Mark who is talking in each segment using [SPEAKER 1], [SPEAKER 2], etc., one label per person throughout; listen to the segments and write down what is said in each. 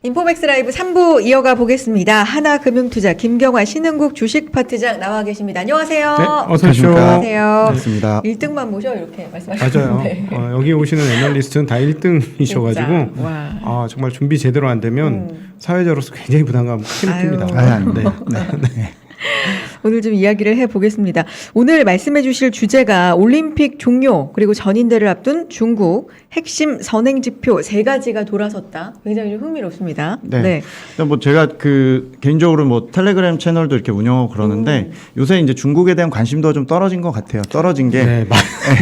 [SPEAKER 1] 인포맥스 라이브 3부 이어가 보겠습니다. 하나금융투자 김경화 신흥국 주식파트장 나와 계십니다. 안녕하세요.
[SPEAKER 2] 네, 어서 오십시오.
[SPEAKER 1] 안녕하세요.
[SPEAKER 3] 반갑습니다.
[SPEAKER 1] 1등만 모셔 이렇게 말씀하셨는데.
[SPEAKER 2] 맞아요.
[SPEAKER 1] 네.
[SPEAKER 2] 여기 오시는 애널리스트는 다 1등이셔가지고
[SPEAKER 1] 와.
[SPEAKER 2] 정말 준비 제대로 안 되면 사회자로서 굉장히 부담감 크게 느낍니다.
[SPEAKER 3] 네.
[SPEAKER 1] 오늘 좀 이야기를 해보겠습니다. 오늘 말씀해 주실 주제가 올림픽 종료 그리고 전인대를 앞둔 중국 핵심 선행지표 3가지가 돌아섰다. 굉장히 좀 흥미롭습니다.
[SPEAKER 3] 네. 뭐 제가 개인적으로 뭐 텔레그램 채널도 이렇게 운영하고 그러는데 요새 이제 중국에 대한 관심도가 좀 떨어진 것 같아요. 떨어진 게
[SPEAKER 2] 네,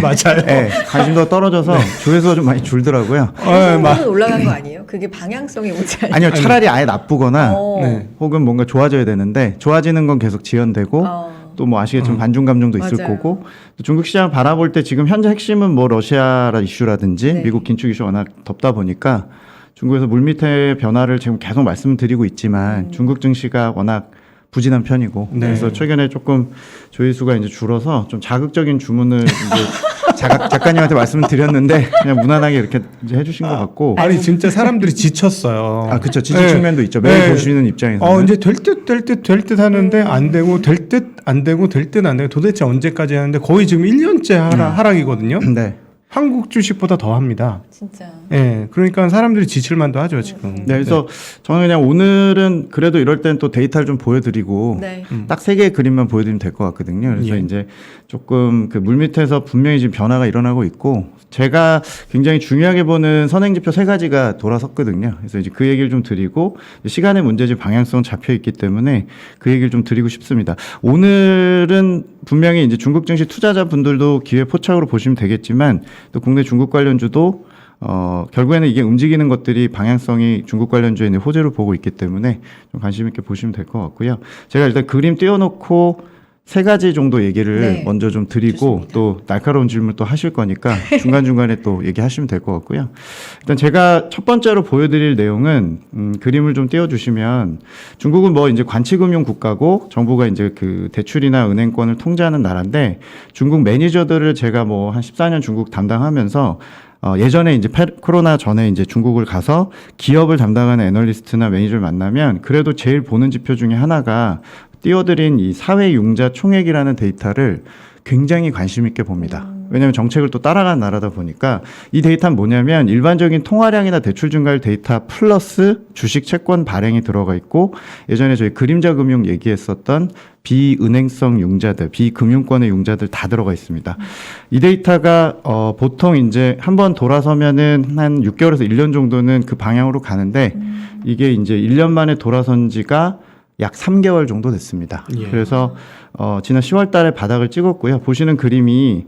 [SPEAKER 2] 맞아요.
[SPEAKER 3] 네, 관심도가 떨어져서 조회수가 좀 많이 줄더라고요.
[SPEAKER 1] 관심도는 올라간 거 아니에요? 그게 방향성의 문제 아니에요?
[SPEAKER 3] 아니요, 차라리 아예 나쁘거나
[SPEAKER 2] 네.
[SPEAKER 3] 혹은 뭔가 좋아져야 되는데 좋아지는 건 계속 지연되고 또 뭐 아시겠지만 반중 감정도 있을
[SPEAKER 1] 맞아요.
[SPEAKER 3] 거고 또 중국 시장을 바라볼 때 지금 현재 핵심은 뭐 러시아 이슈라든지
[SPEAKER 1] 네.
[SPEAKER 3] 미국 긴축 이슈 워낙 덥다 보니까 중국에서 물밑의 변화를 지금 계속 말씀드리고 있지만 중국 증시가 워낙 부진한 편이고
[SPEAKER 2] 네.
[SPEAKER 3] 그래서 최근에 조금 조회수가 이제 줄어서 좀 자극적인 주문을 이제 작가님한테 말씀을 드렸는데 그냥 무난하게 이렇게 이제 해주신 것 같고
[SPEAKER 2] 아니 진짜 사람들이 지쳤어요.
[SPEAKER 3] 그렇죠. 지지
[SPEAKER 2] 네.
[SPEAKER 3] 측면도 있죠. 매일
[SPEAKER 2] 네.
[SPEAKER 3] 보시는 입장에서
[SPEAKER 2] 이제 될 듯 하는데 안 되고 될 듯 안 되고 될 듯 안 되고 도대체 언제까지 하는데 거의 지금 1년째 하락이거든요.
[SPEAKER 3] 네.
[SPEAKER 2] 한국 주식보다 더 합니다.
[SPEAKER 1] 진짜.
[SPEAKER 2] 예. 그러니까 사람들이 지칠 만도 하죠, 지금.
[SPEAKER 3] 네, 그래서 저는 그냥 오늘은 그래도 이럴 땐 또 데이터를 좀 보여드리고
[SPEAKER 1] 네.
[SPEAKER 3] 딱 3개의 그림만 보여드리면 될 것 같거든요. 그래서
[SPEAKER 2] 예.
[SPEAKER 3] 이제 조금 그 물밑에서 분명히 지금 변화가 일어나고 있고 제가 굉장히 중요하게 보는 선행지표 3가지가 돌아섰거든요. 그래서 이제 그 얘기를 좀 드리고 시간의 문제지 방향성 잡혀 있기 때문에 그 얘기를 좀 드리고 싶습니다. 오늘은 분명히 이제 중국 증시 투자자분들도 기회 포착으로 보시면 되겠지만 또 국내 중국 관련주도 결국에는 이게 움직이는 것들이 방향성이 중국 관련주에 있는 호재로 보고 있기 때문에 좀 관심 있게 보시면 될 것 같고요. 제가 일단 그림 띄워놓고 3가지 정도 얘기를
[SPEAKER 1] 네.
[SPEAKER 3] 먼저 좀 드리고
[SPEAKER 1] 좋습니다.
[SPEAKER 3] 또 날카로운 질문 또 하실 거니까 중간중간에 또 얘기하시면 될 것 같고요. 일단 제가 첫 번째로 보여드릴 내용은 그림을 좀 띄워주시면 중국은 뭐 이제 관치금융 국가고 정부가 이제 그 대출이나 은행권을 통제하는 나라인데 중국 매니저들을 제가 뭐 한 14년 중국 담당하면서 예전에 이제 코로나 전에 이제 중국을 가서 기업을 담당하는 애널리스트나 매니저를 만나면 그래도 제일 보는 지표 중에 하나가 띄워드린 이 사회융자 총액이라는 데이터를 굉장히 관심 있게 봅니다. 왜냐하면 정책을 또 따라가는 나라다 보니까 이 데이터는 뭐냐면 일반적인 통화량이나 대출 증가율 데이터 플러스 주식 채권 발행이 들어가 있고 예전에 저희 그림자 금융 얘기했었던 비은행성 융자들, 비금융권의 융자들 다 들어가 있습니다. 이 데이터가 보통 이제 한번 돌아서면은 한 6개월에서 1년 정도는 그 방향으로 가는데 이게 이제 1년 만에 돌아선 지가 약 3개월 정도 됐습니다.
[SPEAKER 2] 예.
[SPEAKER 3] 그래서 지난 10월 달에 바닥을 찍었고요. 보시는 그림이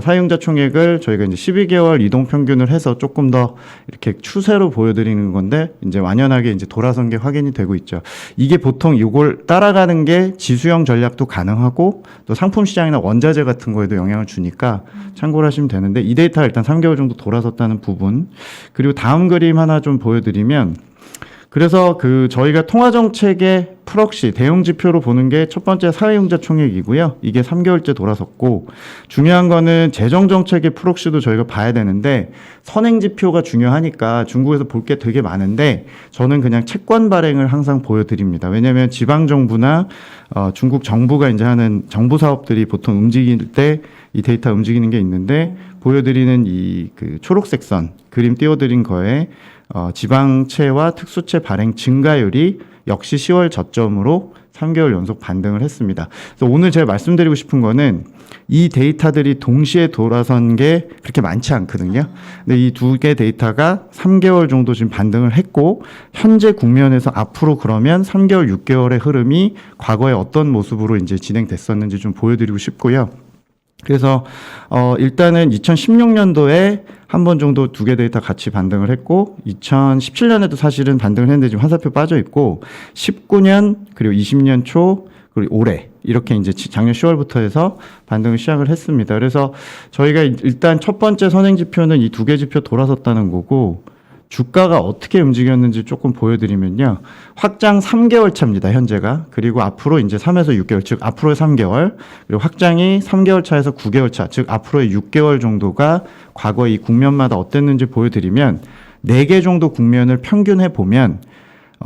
[SPEAKER 3] 사용자 총액을 저희가 이제 12개월 이동 평균을 해서 조금 더 이렇게 추세로 보여드리는 건데 이제 완연하게 이제 돌아선 게 확인이 되고 있죠. 이게 보통 이걸 따라가는 게 지수형 전략도 가능하고 또 상품 시장이나 원자재 같은 거에도 영향을 주니까 참고를 하시면 되는데 이 데이터가 일단 3개월 정도 돌아섰다는 부분 그리고 다음 그림 하나 좀 보여드리면 그래서 저희가 통화정책의 프록시 대응 지표로 보는 게 첫 번째 사회융자 총액이고요. 이게 3개월째 돌아섰고 중요한 거는 재정정책의 프록시도 저희가 봐야 되는데 선행 지표가 중요하니까 중국에서 볼 게 되게 많은데 저는 그냥 채권 발행을 항상 보여드립니다. 왜냐하면 지방정부나 중국 정부가 이제 하는 정부 사업들이 보통 움직일 때 이 데이터 움직이는 게 있는데 보여드리는 초록색 선 그림 띄워드린 거에 지방채와 특수채 발행 증가율이 역시 10월 저점으로 3개월 연속 반등을 했습니다. 그래서 오늘 제가 말씀드리고 싶은 거는 이 데이터들이 동시에 돌아선 게 그렇게 많지 않거든요. 근데 이 2개 데이터가 3개월 정도 지금 반등을 했고 현재 국면에서 앞으로 그러면 3개월, 6개월의 흐름이 과거에 어떤 모습으로 이제 진행됐었는지 좀 보여드리고 싶고요. 그래서 일단은 2016년도에 한 번 정도 2개 데이터 같이 반등을 했고 2017년에도 사실은 반등을 했는데 지금 화살표 빠져 있고 19년 그리고 20년 초 그리고 올해 이렇게 이제 작년 10월부터 해서 반등을 시작을 했습니다. 그래서 저희가 일단 첫 번째 선행 지표는 이 2개 지표 돌아섰다는 거고 주가가 어떻게 움직였는지 조금 보여드리면요. 확장 3개월 차입니다, 현재가. 그리고 앞으로 이제 3에서 6개월, 즉 앞으로의 3개월, 그리고 확장이 3개월 차에서 9개월 차, 즉 앞으로의 6개월 정도가 과거 이 국면마다 어땠는지 보여드리면 4개 정도 국면을 평균해 보면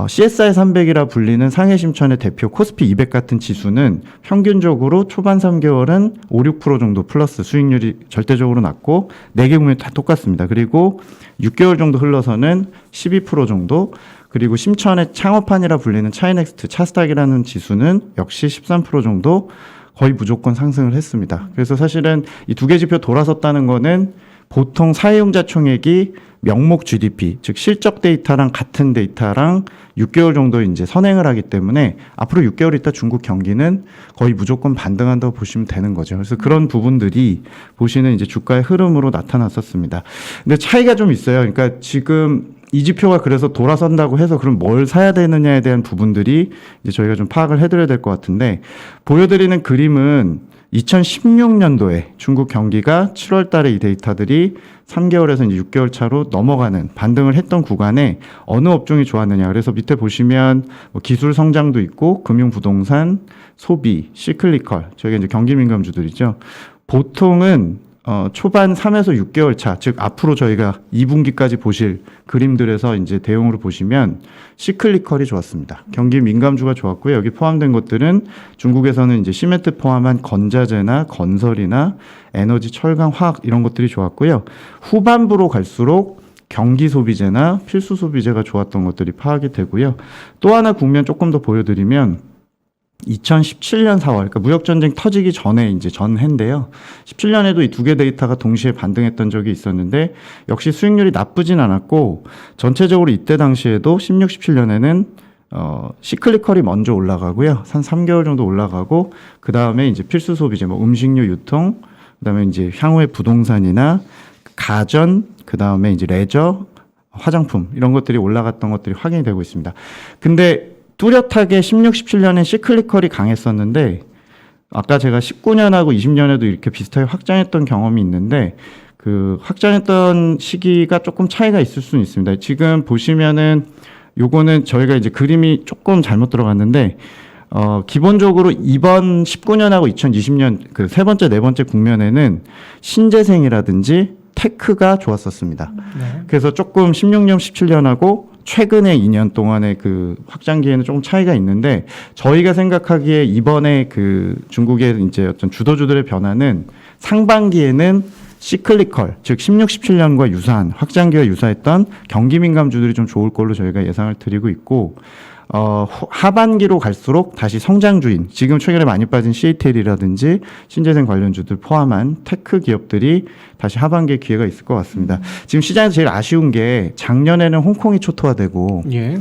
[SPEAKER 3] CSI 300이라 불리는 상해 심천의 대표 코스피 200 같은 지수는 평균적으로 초반 3개월은 5, 6% 정도 플러스 수익률이 절대적으로 낮고 4개 국면 다 똑같습니다. 그리고 6개월 정도 흘러서는 12% 정도, 그리고 심천의 창업판이라 불리는 차이넥스트, 차스닥이라는 지수는 역시 13% 정도 거의 무조건 상승을 했습니다. 그래서 사실은 이 두 개 지표 돌아섰다는 거는 보통 사용자 총액이 명목 GDP, 즉 실적 데이터랑 같은 데이터랑 6개월 정도 이제 선행을 하기 때문에 앞으로 6개월 있다 중국 경기는 거의 무조건 반등한다고 보시면 되는 거죠. 그래서 그런 부분들이 보시는 이제 주가의 흐름으로 나타났었습니다. 근데 차이가 좀 있어요. 그러니까 지금 이 지표가 그래서 돌아선다고 해서 그럼 뭘 사야 되느냐에 대한 부분들이 이제 저희가 좀 파악을 해드려야 될 것 같은데, 보여드리는 그림은 2016년도에 중국 경기가 7월 달에 이 데이터들이 3개월에서 이제 6개월 차로 넘어가는 반등을 했던 구간에 어느 업종이 좋았느냐. 그래서 밑에 보시면 뭐 기술 성장도 있고 금융 부동산, 소비, 시클리컬, 저희가 이제 경기 민감주들이죠. 보통은 초반 3에서 6개월 차, 즉 앞으로 저희가 2분기까지 보실 그림들에서 이제 대용으로 보시면 시클리컬이 좋았습니다. 경기 민감주가 좋았고요. 여기 포함된 것들은 중국에서는 이제 시멘트 포함한 건자재나 건설이나 에너지, 철강, 화학 이런 것들이 좋았고요. 후반부로 갈수록 경기 소비재나 필수 소비재가 좋았던 것들이 파악이 되고요. 또 하나 국면 조금 더 보여드리면 2017년 4월, 그러니까 무역전쟁 터지기 전에 이제 전해인데요. 17년에도 이 두 개 데이터가 동시에 반등했던 적이 있었는데 역시 수익률이 나쁘진 않았고, 전체적으로 이때 당시에도 16, 17년에는 시클리컬이 먼저 올라가고요. 한 3개월 정도 올라가고, 그 다음에 이제 필수 소비재, 뭐 음식료 유통, 그 다음에 이제 향후의 부동산이나 가전, 그 다음에 이제 레저, 화장품 이런 것들이 올라갔던 것들이 확인이 되고 있습니다. 근데 뚜렷하게 16, 17년엔 시클리컬이 강했었는데 아까 제가 19년하고 20년에도 이렇게 비슷하게 확장했던 경험이 있는데 그 확장했던 시기가 조금 차이가 있을 수는 있습니다. 지금 보시면은 요거는 저희가 이제 그림이 조금 잘못 들어갔는데 기본적으로 이번 19년하고 2020년 그 세 번째, 네 번째 국면에는 신재생이라든지 테크가 좋았었습니다.
[SPEAKER 2] 네.
[SPEAKER 3] 그래서 조금 16년, 17년하고 최근에 2년 동안의 그 확장기에는 조금 차이가 있는데, 저희가 생각하기에 이번에 그 중국의 이제 어떤 주도주들의 변화는 상반기에는 시클리컬, 즉 16, 17년과 유사한 확장기와 유사했던 경기 민감주들이 좀 좋을 걸로 저희가 예상을 드리고 있고, 하반기로 갈수록 다시 성장주인, 지금 최근에 많이 빠진 CATL이라든지 신재생 관련주들 포함한 테크 기업들이 다시 하반기에 기회가 있을 것 같습니다. 지금 시장에서 제일 아쉬운 게 작년에는 홍콩이 초토화되고,
[SPEAKER 2] 예.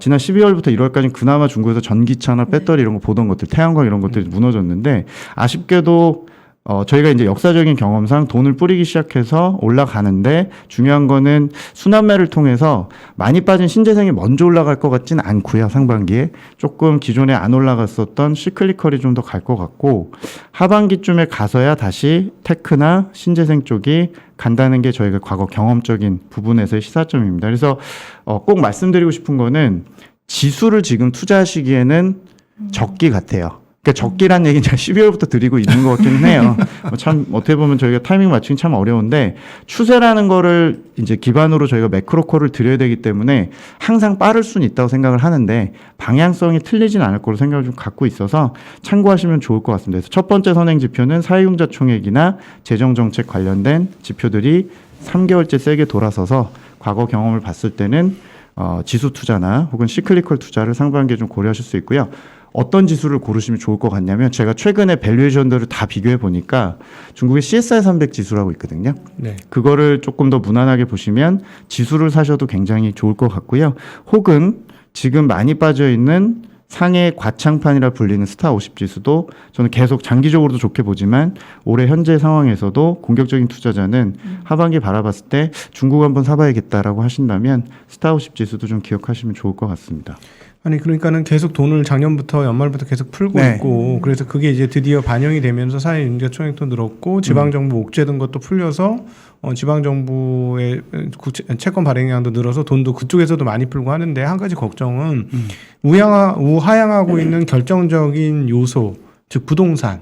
[SPEAKER 3] 지난 12월부터 1월까지 그나마 중국에서 전기차나 배터리 이런 거 보던 것들, 태양광 이런 것들이 무너졌는데, 아쉽게도 저희가 이제 역사적인 경험상 돈을 뿌리기 시작해서 올라가는데, 중요한 거는 순환매를 통해서 많이 빠진 신재생이 먼저 올라갈 것 같지는 않고요. 상반기에 조금 기존에 안 올라갔었던 시클리컬이 좀 더 갈 것 같고, 하반기쯤에 가서야 다시 테크나 신재생 쪽이 간다는 게 저희가 과거 경험적인 부분에서의 시사점입니다. 그래서 꼭 말씀드리고 싶은 거는 지수를 지금 투자하시기에는 적기 같아요. 그러니까 적기란 얘기는 제가 12월부터 드리고 있는 것 같기는 해요. 참 어떻게 보면 저희가 타이밍 맞추기 참 어려운데, 추세라는 거를 이제 기반으로 저희가 매크로콜을 드려야 되기 때문에 항상 빠를 수는 있다고 생각을 하는데 방향성이 틀리진 않을 거로 생각을 좀 갖고 있어서 참고하시면 좋을 것 같습니다. 그래서 첫 번째 선행 지표는 사용자 총액이나 재정 정책 관련된 지표들이 3개월째 세게 돌아서서 과거 경험을 봤을 때는 지수 투자나 혹은 시클리컬 투자를 상반기에 좀 고려하실 수 있고요. 어떤 지수를 고르시면 좋을 것 같냐면, 제가 최근에 밸류에이션들을 다 비교해 보니까 중국의 CSI 300 지수라고 있거든요.
[SPEAKER 2] 네.
[SPEAKER 3] 그거를 조금 더 무난하게 보시면 지수를 사셔도 굉장히 좋을 것 같고요. 혹은 지금 많이 빠져 있는 상해 과창판이라 불리는 스타 50 지수도 저는 계속 장기적으로도 좋게 보지만 올해 현재 상황에서도 공격적인 투자자는 하반기 바라봤을 때 중국 한번 사봐야겠다라고 하신다면 스타 50 지수도 좀 기억하시면 좋을 것 같습니다.
[SPEAKER 2] 아니 그러니까는 계속 돈을 작년부터 연말부터 계속 풀고
[SPEAKER 3] 네.
[SPEAKER 2] 있고, 그래서 그게 이제 드디어 반영이 되면서 사회 융자 총액도 늘었고, 지방 정부 옥죄던 것도 풀려서 지방 정부의 채권 발행량도 늘어서 돈도 그쪽에서도 많이 풀고 하는데, 한 가지 걱정은 우하향하고 있는 결정적인 요소, 즉 부동산.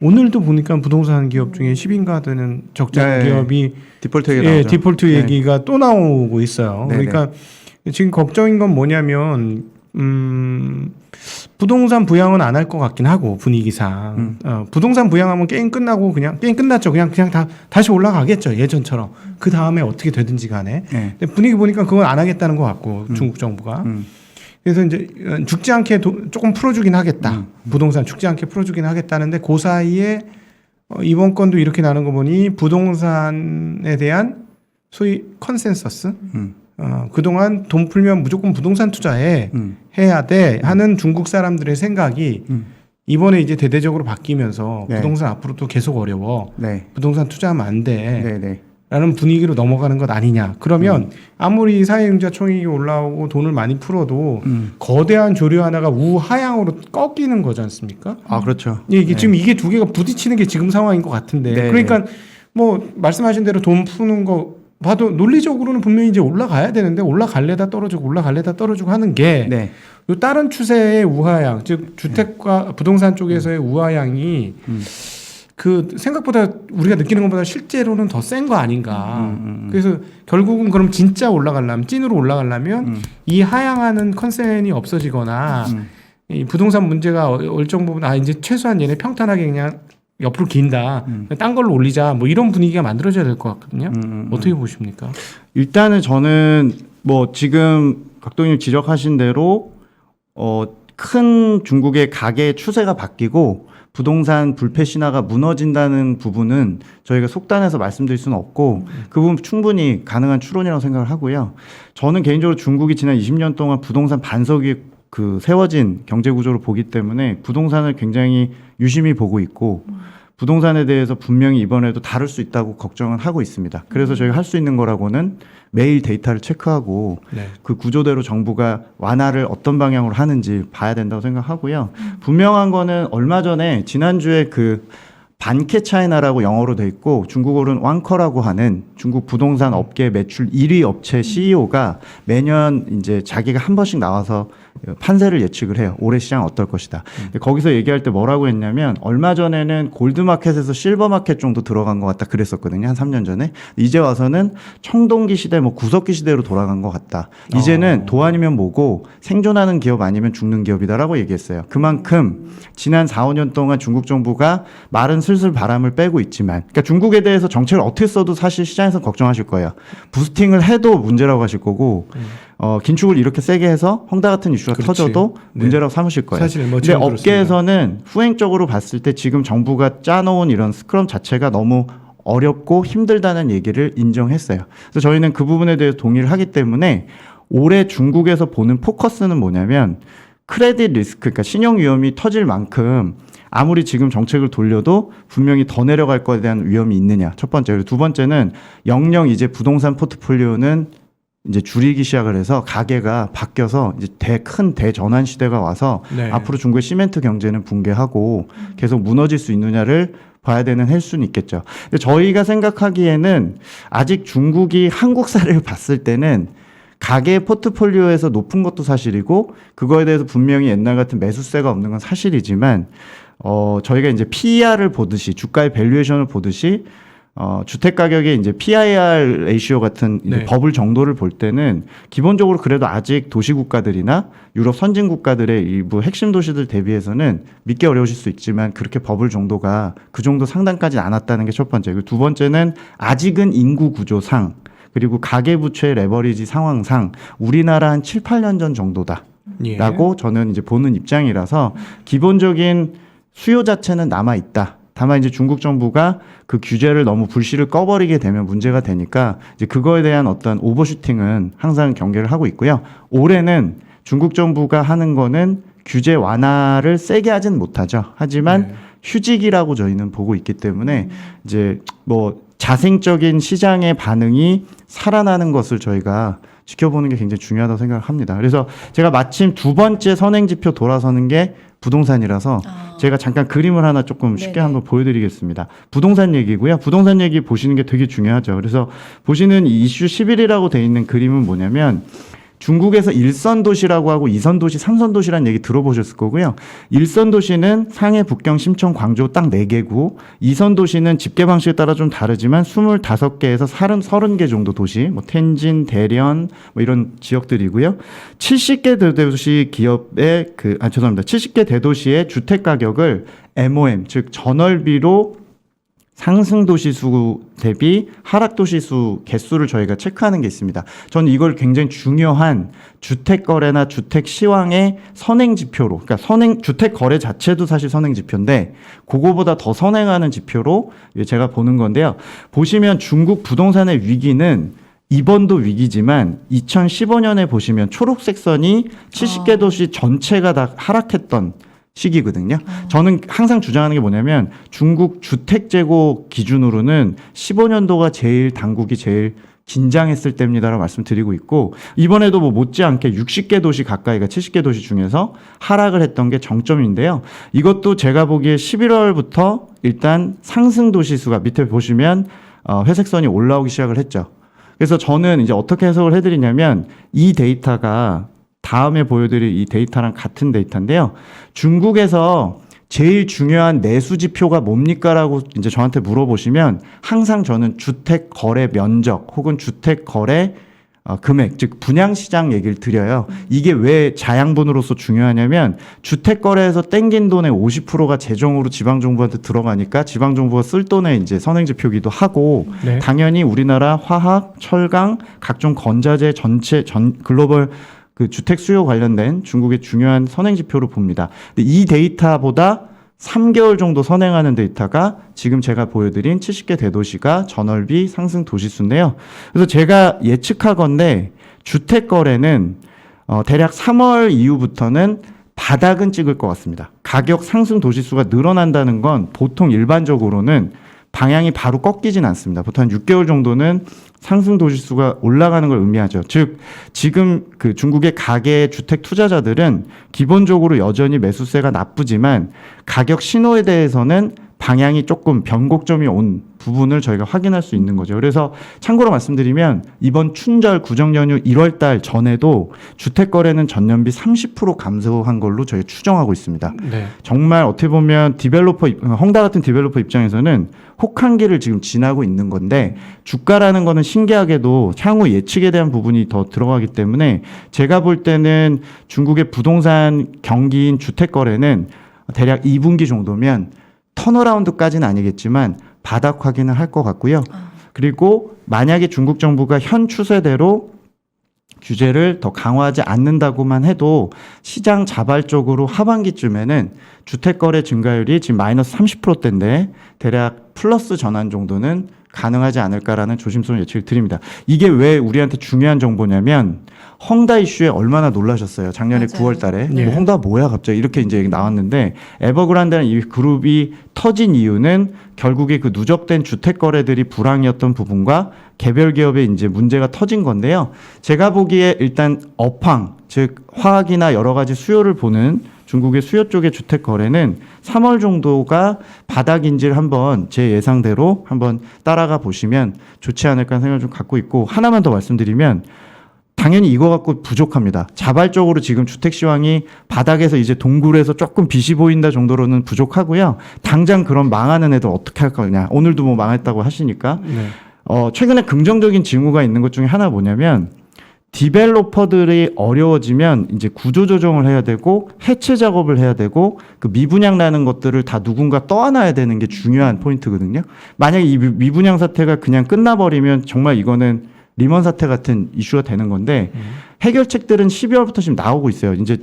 [SPEAKER 2] 오늘도 보니까 부동산 기업 중에 10인가 되는 적자
[SPEAKER 3] 네.
[SPEAKER 2] 기업이
[SPEAKER 3] 디폴트 얘기가 나오죠.
[SPEAKER 2] 디폴트 얘기가 또 나오고 있어요.
[SPEAKER 3] 네네.
[SPEAKER 2] 그러니까 지금 걱정인 건 뭐냐면 부동산 부양은 안 할 것 같긴 하고 분위기상 부동산 부양하면 게임 끝나고 그냥 게임 끝났죠. 그냥 다시 올라가겠죠. 예전처럼. 그 다음에 어떻게 되든지 간에.
[SPEAKER 3] 네.
[SPEAKER 2] 근데 분위기 보니까 그건 안 하겠다는 것 같고 중국 정부가. 그래서 이제 죽지 않게 조금 풀어주긴 하겠다. 부동산 죽지 않게 풀어주긴 하겠다는데 그 사이에 이번 건도 이렇게 나는 거 보니 부동산에 대한 소위 컨센서스. 그동안 돈 풀면 무조건 부동산 투자해 해야 돼 하는 중국 사람들의 생각이 이번에 이제 대대적으로 바뀌면서
[SPEAKER 3] 네.
[SPEAKER 2] 부동산 앞으로도 계속 어려워.
[SPEAKER 3] 네.
[SPEAKER 2] 부동산 투자하면 안 돼.
[SPEAKER 3] 네. 네.
[SPEAKER 2] 라는 분위기로 넘어가는 것 아니냐. 그러면 아무리 사회융자 총액이 올라오고 돈을 많이 풀어도 거대한 조류 하나가 우하향으로 꺾이는 거지 않습니까?
[SPEAKER 3] 아, 그렇죠.
[SPEAKER 2] 이게 지금 이게 두 개가 부딪히는 게 지금 상황인 것 같은데.
[SPEAKER 3] 네,
[SPEAKER 2] 그러니까 뭐 말씀하신 대로 돈 푸는 거 봐도 논리적으로는 분명히 이제 올라가야 되는데 올라갈래다 떨어지고 하는 게
[SPEAKER 3] 네.
[SPEAKER 2] 요 다른 추세의 우하향, 즉 주택과 부동산 쪽에서의 우하향이 그 생각보다 우리가 느끼는 것보다 실제로는 더 센 거 아닌가. 그래서 결국은 그럼 진짜 올라가려면 찐으로 올라가려면 이 하향하는 컨센이 없어지거나 이 부동산 문제가 일정 부분 이제 최소한 얘네 평탄하게 그냥 옆으로 긴다. 딴 걸로 올리자. 뭐 이런 분위기가 만들어져야 될 것 같거든요. 어떻게 보십니까?
[SPEAKER 3] 일단은 저는 뭐 지금 각동님 지적하신 대로 큰 중국의 가계 추세가 바뀌고 부동산 불패 신화가 무너진다는 부분은 저희가 속단해서 말씀드릴 수는 없고 그 부분 충분히 가능한 추론이라고 생각을 하고요. 저는 개인적으로 중국이 지난 20년 동안 부동산 반석이 그 세워진 경제 구조를 보기 때문에 부동산을 굉장히 유심히 보고 있고 부동산에 대해서 분명히 이번에도 다룰 수 있다고 걱정은 하고 있습니다. 그래서 저희가 할 수 있는 거라고는 매일 데이터를 체크하고
[SPEAKER 2] 네.
[SPEAKER 3] 그 구조대로 정부가 완화를 어떤 방향으로 하는지 봐야 된다고 생각하고요. 분명한 거는 얼마 전에 지난주에 그 반케 차이나라고 영어로 돼 있고 중국어로는 왕커라고 하는 중국 부동산 업계 매출 1위 업체 CEO가 매년 이제 자기가 한 번씩 나와서 판세를 예측을 해요. 올해 시장 어떨 것이다. 근데 거기서 얘기할 때 뭐라고 했냐면 얼마 전에는 골드마켓에서 실버마켓 정도 들어간 것 같다 그랬었거든요. 한 3년 전에. 이제 와서는 청동기 시대 뭐 구석기 시대로 돌아간 것 같다. 이제는 도 아니면 뭐고 생존하는 기업 아니면 죽는 기업이다라고 얘기했어요. 그만큼 지난 4, 5년 동안 중국 정부가 말은 슬슬 바람을 빼고 있지만 그러니까 중국에 대해서 정책을 어떻게 써도 사실 시장에서 걱정하실 거예요. 부스팅을 해도 문제라고 하실 거고 긴축을 이렇게 세게 해서 헝다 같은 이슈가
[SPEAKER 2] 그렇지.
[SPEAKER 3] 터져도
[SPEAKER 2] 네.
[SPEAKER 3] 문제라고 삼으실 거예요.
[SPEAKER 2] 사실 뭐
[SPEAKER 3] 근데
[SPEAKER 2] 지금
[SPEAKER 3] 업계에서는 후행적으로 봤을 때 지금 정부가 짜놓은 이런 스크럼 자체가 너무 어렵고 힘들다는 얘기를 인정했어요. 그래서 저희는 그 부분에 대해서 동의를 하기 때문에 올해 중국에서 보는 포커스는 뭐냐면 크레딧 리스크, 그러니까 신용 위험이 터질 만큼 아무리 지금 정책을 돌려도 분명히 더 내려갈 거에 대한 위험이 있느냐. 첫 번째. 그리고 두 번째는 영영 이제 부동산 포트폴리오는 이제 줄이기 시작을 해서 가계가 바뀌어서 이제 큰 대전환 시대가 와서
[SPEAKER 2] 네.
[SPEAKER 3] 앞으로 중국의 시멘트 경제는 붕괴하고 계속 무너질 수 있느냐를 봐야 되는 할 수는 있겠죠. 근데 저희가 생각하기에는 아직 중국이 한국 사례를 봤을 때는 가계 포트폴리오에서 높은 것도 사실이고 그거에 대해서 분명히 옛날 같은 매수세가 없는 건 사실이지만 저희가 이제 PER을 보듯이 주가의 밸류에이션을 보듯이 주택 가격의 이제 PIR 레이시오 같은 이제
[SPEAKER 2] 네.
[SPEAKER 3] 버블 정도를 볼 때는 기본적으로 그래도 아직 도시 국가들이나 유럽 선진 국가들의 일부 핵심 도시들 대비해서는 믿기 어려우실 수 있지만 그렇게 버블 정도가 그 정도 상단까지는 안 왔다는 게 첫 번째. 그리고 두 번째는 아직은 인구 구조상 그리고 가계부채 레버리지 상황상 우리나라 한 7, 8년 전 정도다.
[SPEAKER 2] 예.
[SPEAKER 3] 라고 저는 이제 보는 입장이라서 기본적인 수요 자체는 남아 있다. 다만 이제 중국 정부가 그 규제를 너무 불씨를 꺼버리게 되면 문제가 되니까 이제 그거에 대한 어떤 오버슈팅은 항상 경계를 하고 있고요. 올해는 중국 정부가 하는 거는 규제 완화를 세게 하진 못하죠. 하지만
[SPEAKER 2] 네.
[SPEAKER 3] 휴직이라고 저희는 보고 있기 때문에 이제 뭐 자생적인 시장의 반응이 살아나는 것을 저희가 지켜보는 게 굉장히 중요하다고 생각을 합니다. 그래서 제가 마침 두 번째 선행지표 돌아서는 게 부동산이라서 제가 잠깐 그림을 하나 조금 쉽게
[SPEAKER 1] 네네.
[SPEAKER 3] 한번 보여드리겠습니다. 부동산 얘기고요. 부동산 얘기 보시는 게 되게 중요하죠. 그래서 보시는 이 이슈 11이라고 돼 있는 그림은 뭐냐면 중국에서 1선 도시라고 하고 2선 도시, 3선 도시라는 얘기 들어보셨을 거고요. 1선 도시는 상해, 북경, 심천, 광저우 딱 4개고 2선 도시는 집계 방식에 따라 좀 다르지만 25개에서 30개 정도 도시, 뭐 텐진, 대련 뭐 이런 지역들이고요. 70개 대도시 기업의 70개 대도시의 주택 가격을 MOM, 즉 전월비로 상승 도시수 대비 하락 도시수 개수를 저희가 체크하는 게 있습니다. 저는 이걸 굉장히 중요한 주택 거래나 주택 시황의 선행 지표로, 그러니까 주택 거래 자체도 사실 선행 지표인데 그거보다 더 선행하는 지표로 제가 보는 건데요. 보시면 중국 부동산의 위기는 이번도 위기지만 2015년에 보시면 초록색 선이 70개 도시 전체가 다 하락했던 시기거든요. 저는 항상 주장하는 게 뭐냐면 중국 주택 재고 기준으로는 15년도가 당국이 제일 긴장했을 때입니다라고 말씀드리고 있고 이번에도 뭐 못지않게 60개 도시 가까이가 70개 도시 중에서 하락을 했던 게 정점인데요. 이것도 제가 보기에 11월부터 일단 상승 도시 수가 밑에 보시면 회색 선이 올라오기 시작을 했죠. 그래서 저는 이제 어떻게 해석을 해드리냐면 이 데이터가 다음에 보여드릴 이 데이터랑 같은 데이터인데요. 중국에서 제일 중요한 내수 지표가 뭡니까라고 이제 저한테 물어보시면 항상 저는 주택 거래 면적 혹은 주택 거래 금액, 즉 분양시장 얘기를 드려요. 이게 왜 자양분으로서 중요하냐면 주택 거래에서 땡긴 돈의 50%가 재정으로 지방정부한테 들어가니까 지방정부가 쓸 돈의 이제 선행지표기도 하고
[SPEAKER 2] 네.
[SPEAKER 3] 당연히 우리나라 화학, 철강, 각종 건자재 전체 글로벌 그 주택 수요 관련된 중국의 중요한 선행지표로 봅니다. 근데 이 데이터보다 3개월 정도 선행하는 데이터가 지금 제가 보여드린 70개 대도시가 전월비 상승 도시수인데요. 그래서 제가 예측하건대 주택 거래는 대략 3월 이후부터는 바닥은 찍을 것 같습니다. 가격 상승 도시수가 늘어난다는 건 보통 일반적으로는 방향이 바로 꺾이진 않습니다. 보통 한 6개월 정도는 상승 도시수가 올라가는 걸 의미하죠. 즉 지금 그 중국의 가계 주택 투자자들은 기본적으로 여전히 매수세가 나쁘지만 가격 신호에 대해서는 방향이 조금 변곡점이 온 부분을 저희가 확인할 수 있는 거죠. 그래서 참고로 말씀드리면 이번 춘절 구정 연휴 1월 달 전에도 주택 거래는 전년비 30% 감소한 걸로 저희 추정하고 있습니다.
[SPEAKER 2] 네.
[SPEAKER 3] 정말 어떻게 보면 헝다 같은 디벨로퍼 입장에서는 혹한기를 지금 지나고 있는 건데 주가라는 거는 신기하게도 향후 예측에 대한 부분이 더 들어가기 때문에 제가 볼 때는 중국의 부동산 경기인 주택 거래는 대략 2분기 정도면 턴어라운드까지는 아니겠지만 바닥 확인을 할 것 같고요. 그리고 만약에 중국 정부가 현 추세대로 규제를 더 강화하지 않는다고만 해도 시장 자발적으로 하반기쯤에는 주택거래 증가율이 지금 마이너스 30%대인데 대략 플러스 전환 정도는 가능하지 않을까라는 조심스러운 예측을 드립니다. 이게 왜 우리한테 중요한 정보냐면 헝다 이슈에 얼마나 놀라셨어요. 작년에
[SPEAKER 1] 맞아요.
[SPEAKER 3] 9월 달에.
[SPEAKER 2] 네.
[SPEAKER 3] 뭐 헝다 뭐야 갑자기 이렇게 이제 얘기 나왔는데 에버그란데라는 이 그룹이 터진 이유는 결국에 그 누적된 주택 거래들이 불황이었던 부분과 개별 기업의 이제 문제가 터진 건데요. 제가 보기에 일단 업황, 즉 화학이나 여러 가지 수요를 보는 중국의 수요 쪽의 주택 거래는 3월 정도가 바닥인지를 한번 제 예상대로 한번 따라가 보시면 좋지 않을까 생각을 좀 갖고 있고 하나만 더 말씀드리면 당연히 이거 갖고 부족합니다. 자발적으로 지금 주택 시황이 바닥에서 이제 동굴에서 조금 빛이 보인다 정도로는 부족하고요. 당장 그런 망하는 애들 어떻게 할 거냐. 오늘도 뭐 망했다고 하시니까.
[SPEAKER 2] 네.
[SPEAKER 3] 최근에 긍정적인 징후가 있는 것 중에 하나 뭐냐면 디벨로퍼들이 어려워지면 이제 구조조정을 해야 되고 해체 작업을 해야 되고 그 미분양 나는 것들을 다 누군가 떠안아야 되는 게 중요한 포인트거든요. 만약에 이 미분양 사태가 그냥 끝나버리면 정말 이거는 리먼 사태 같은 이슈가 되는 건데 해결책들은 12월부터 지금 나오고 있어요. 이제